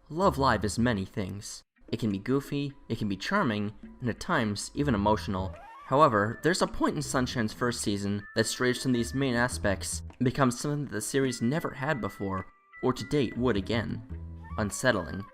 Love Live is many things. It can be goofy, it can be charming, and at times, even emotional. However, there's a point in Sunshine's first season that strays from these main aspects and becomes something that the series never had before, or to date would again. Unsettling.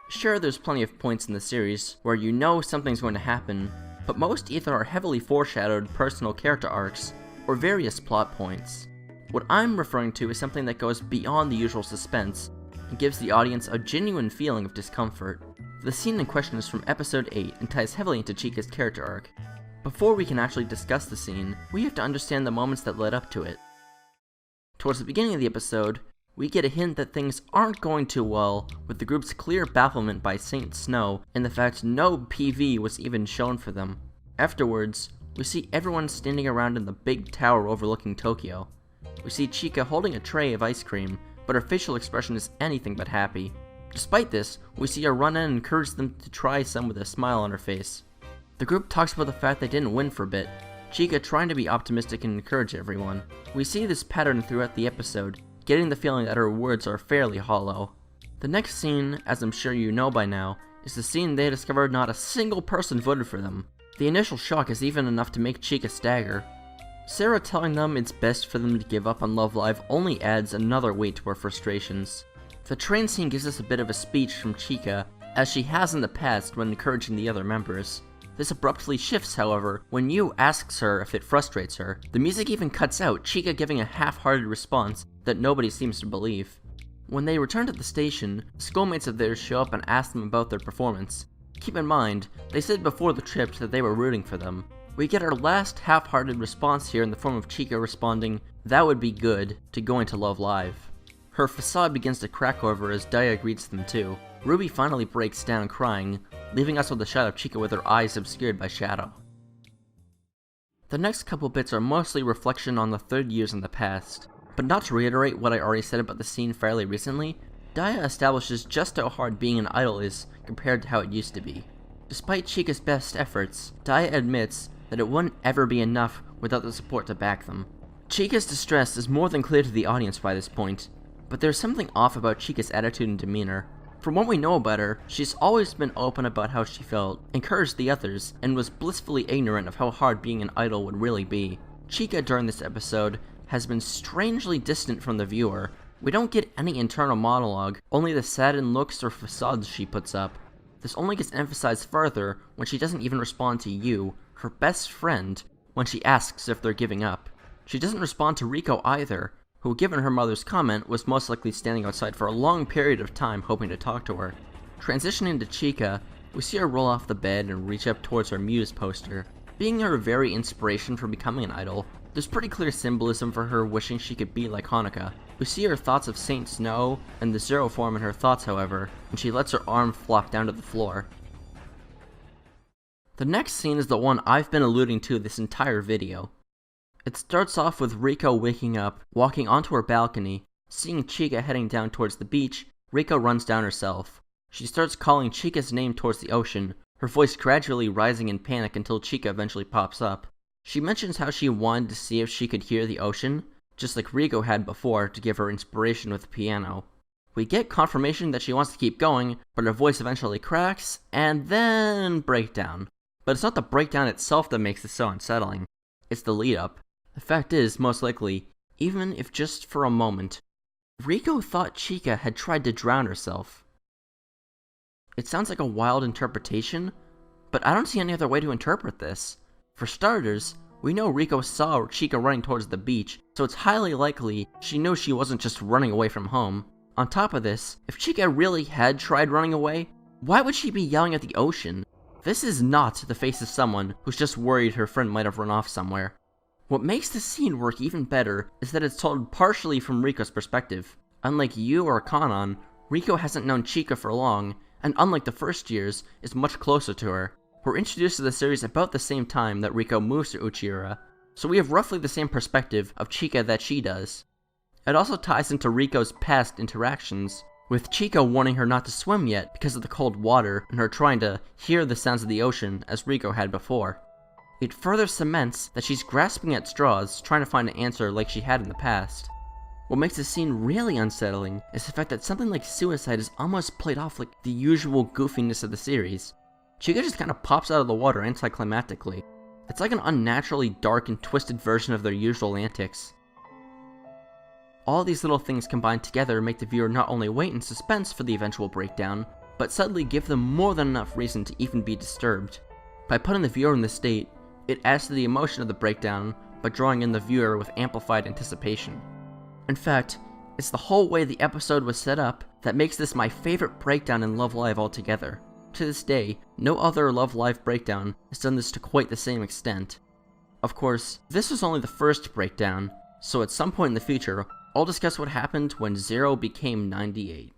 Sure, there's plenty of points in the series where you know something's going to happen, but most either are heavily foreshadowed personal character arcs, or various plot points. What I'm referring to is something that goes beyond the usual suspense, and gives the audience a genuine feeling of discomfort. The scene in question is from episode 8 and ties heavily into Chika's character arc. Before we can actually discuss the scene, we have to understand the moments that led up to it. Towards the beginning of the episode, we get a hint that things aren't going too well, with the group's clear bafflement by Saint Snow and the fact no PV was even shown for them. Afterwards, we see everyone standing around in the big tower overlooking Tokyo. We see Chika holding a tray of ice cream, but her facial expression is anything but happy. Despite this, we see her run in and encourage them to try some with a smile on her face. The group talks about the fact they didn't win for a bit, Chika trying to be optimistic and encourage everyone. We see this pattern throughout the episode, getting the feeling that her words are fairly hollow. The next scene, as I'm sure you know by now, is the scene they discovered not a single person voted for them. The initial shock is even enough to make Chika stagger. Sarah telling them it's best for them to give up on Love Live only adds another weight to her frustrations. The train scene gives us a bit of a speech from Chika, as she has in the past when encouraging the other members. This abruptly shifts, however, when Yu asks her if it frustrates her. The music even cuts out, Chika giving a half-hearted response that nobody seems to believe. When they return to the station, schoolmates of theirs show up and ask them about their performance. Keep in mind, they said before the trip that they were rooting for them. We get our last half-hearted response here in the form of Chika responding, "That would be good," to going to Love Live. Her facade begins to crack over as Daya greets them too. Ruby finally breaks down crying, leaving us with a shot of Chika with her eyes obscured by shadow. The next couple bits are mostly reflection on the 30 years in the past. But not to reiterate what I already said about the scene fairly recently, Daya establishes just how hard being an idol is compared to how it used to be. Despite Chika's best efforts, Daya admits that it wouldn't ever be enough without the support to back them. Chika's distress is more than clear to the audience by this point, but there's something off about Chika's attitude and demeanor. From what we know about her, she's always been open about how she felt, encouraged the others, and was blissfully ignorant of how hard being an idol would really be. Chika during this episode has been strangely distant from the viewer. We don't get any internal monologue, only the saddened looks or facades she puts up. This only gets emphasized further when she doesn't even respond to Yu, her best friend, when she asks if they're giving up. She doesn't respond to Riko either, who, given her mother's comment, was most likely standing outside for a long period of time hoping to talk to her. Transitioning to Chika, we see her roll off the bed and reach up towards her Muse poster. Being her very inspiration for becoming an idol, there's pretty clear symbolism for her wishing she could be like Hanukkah. We see her thoughts of Saint Snow and the Zero form in her thoughts, however, and she lets her arm flop down to the floor. The next scene is the one I've been alluding to this entire video. It starts off with Riko waking up, walking onto her balcony. Seeing Chika heading down towards the beach, Riko runs down herself. She starts calling Chika's name towards the ocean, her voice gradually rising in panic until Chika eventually pops up. She mentions how she wanted to see if she could hear the ocean, just like Riko had before to give her inspiration with the piano. We get confirmation that she wants to keep going, but her voice eventually cracks, and then breakdown. But it's not the breakdown itself that makes this so unsettling, it's the lead up. The fact is, most likely, even if just for a moment, Riko thought Chika had tried to drown herself. It sounds like a wild interpretation, but I don't see any other way to interpret this. For starters, we know Riko saw Chika running towards the beach, so it's highly likely she knows she wasn't just running away from home. On top of this, if Chika really had tried running away, why would she be yelling at the ocean? This is not the face of someone who's just worried her friend might have run off somewhere. What makes the scene work even better is that it's told partially from Riko's perspective. Unlike Yu or Kanan, Riko hasn't known Chika for long, and unlike the first years, is much closer to her. We're introduced to the series about the same time that Riko moves to Uchiura, so we have roughly the same perspective of Chika that she does. It also ties into Riko's past interactions, with Chika warning her not to swim yet because of the cold water and her trying to hear the sounds of the ocean as Riko had before. It further cements that she's grasping at straws, trying to find an answer like she had in the past. What makes this scene really unsettling is the fact that something like suicide is almost played off like the usual goofiness of the series. Chika just kind of pops out of the water anticlimactically. It's like an unnaturally dark and twisted version of their usual antics. All these little things combined together make the viewer not only wait in suspense for the eventual breakdown, but suddenly give them more than enough reason to even be disturbed. By putting the viewer in this state, it adds to the emotion of the breakdown by drawing in the viewer with amplified anticipation. In fact, it's the whole way the episode was set up that makes this my favorite breakdown in Love Live altogether. To this day, no other Love Live breakdown has done this to quite the same extent. Of course, this was only the first breakdown, so at some point in the future, I'll discuss what happened when 0 became 98.